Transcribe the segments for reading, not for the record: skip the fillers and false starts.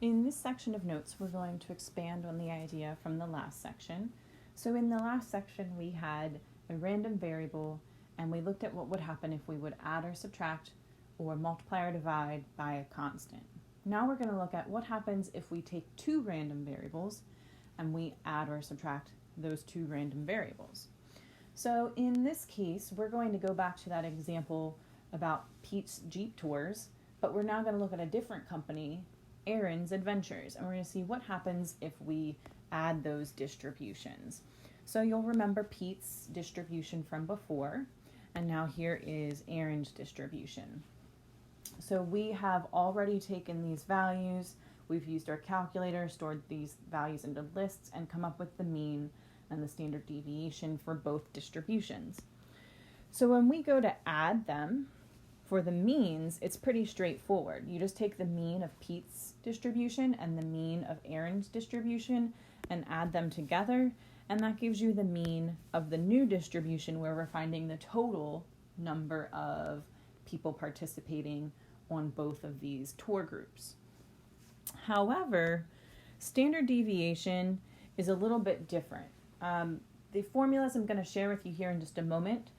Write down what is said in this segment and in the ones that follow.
In this section of notes, we're going to expand on the idea from the last section. So in the last section, we had a random variable, and we looked at what would happen if we would add or subtract or multiply or divide by a constant. Now we're going to look at what happens if we take two random variables and we add or subtract those two random variables. So in this case, we're going to go back to that example about Pete's Jeep Tours, but we're now going to look at a different company, Aaron's Adventures, and we're going to see what happens if we add those distributions. So you'll remember Pete's distribution from before, and now here is Aaron's distribution. So we have already taken these values, we've used our calculator, stored these values into lists, and come up with the mean and the standard deviation for both distributions. So when we go to add them, for the means, it's pretty straightforward. You just take the mean of Pete's distribution and the mean of Aaron's distribution and add them together, and that gives you the mean of the new distribution where we're finding the total number of people participating on both of these tour groups. However, standard deviation is a little bit different. The formulas I'm going to share with you here in just a moment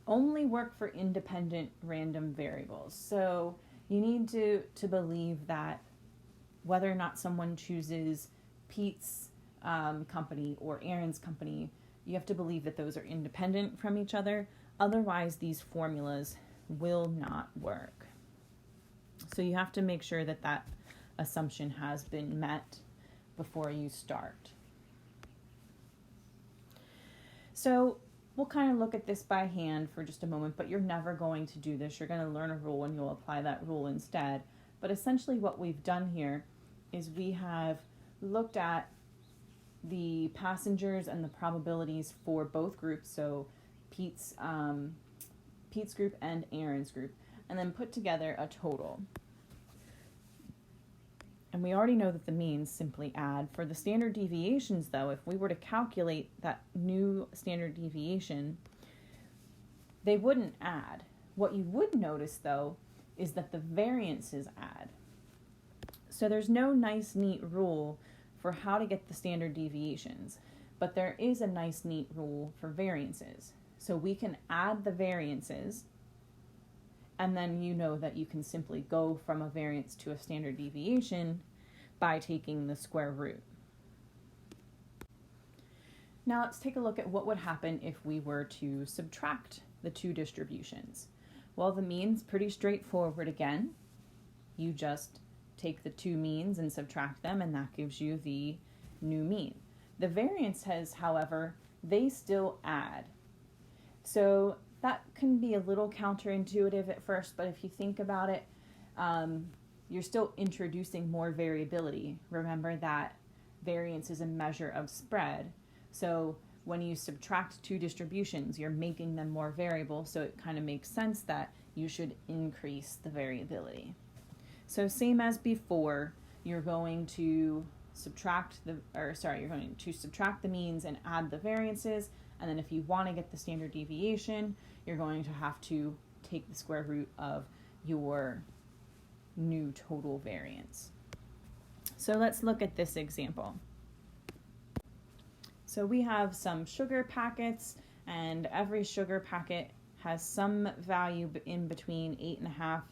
only work for independent random variables. So you need to believe that whether or not someone chooses Pete's company or Aaron's company, you have to believe that those are independent from each other. Otherwise, these formulas will not work. So you have to make sure that that assumption has been met before you start. So we'll kind of look at this by hand for just a moment, but you're never going to do this. You're going to learn a rule and you'll apply that rule instead. But essentially what we've done here is we have looked at the passengers and the probabilities for both groups, so Pete's group and Aaron's group, and then put together a total. And we already know that the means simply add. For the standard deviations, though, if we were to calculate that new standard deviation, they wouldn't add. What you would notice, though, is that the variances add. So there's no nice, neat rule for how to get the standard deviations, but there is a nice, neat rule for variances. So we can add the variances, and then you know that you can simply go from a variance to a standard deviation by taking the square root. Now let's take a look at what would happen if we were to subtract the two distributions. Well, the mean's pretty straightforward again. You just take the two means and subtract them, and that gives you the new mean. The variances, however, they still add. So that can be a little counterintuitive at first, but if you think about it, you're still introducing more variability. Remember that variance is a measure of spread. So when you subtract two distributions, you're making them more variable, so it kind of makes sense that you should increase the variability. So same as before, you're going to subtract the means and add the variances, and then if you want to get the standard deviation, you're going to have to take the square root of your new total variance. So let's look at this example. So we have some sugar packets, and every sugar packet has some value in between 8.5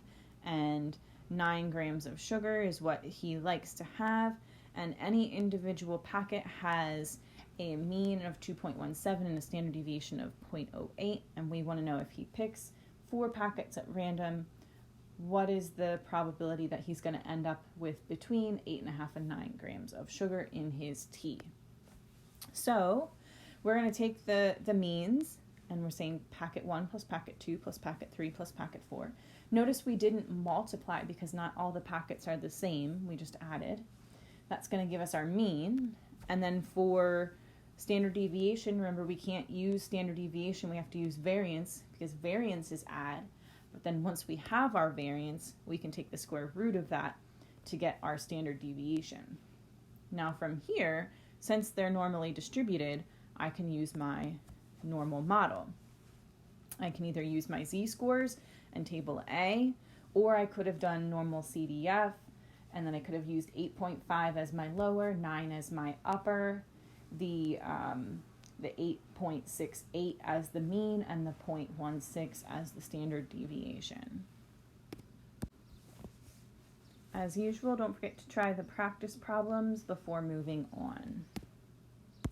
and 9 grams of sugar is what he likes to have, and any individual packet has a mean of 2.17 and a standard deviation of 0.08, and we want to know if he picks 4 packets at random, what is the probability that he's going to end up with between 8.5 and 9 grams of sugar in his tea. So we're going to take the means, and we're saying packet 1 plus packet 2 plus packet 3 plus packet 4. Notice we didn't multiply because not all the packets are the same. We just added. That's going to give us our mean. And then for standard deviation, remember we can't use standard deviation. We have to use variance because variance is add. But then once we have our variance, we can take the square root of that to get our standard deviation. Now from here, since they're normally distributed, I can use my normal model. I can either use my z-scores and table A, or I could have done normal CDF and then I could have used 8.5 as my lower, 9 as my upper, the 8.68 as the mean, and the 0.16 as the standard deviation. As usual, don't forget to try the practice problems before moving on.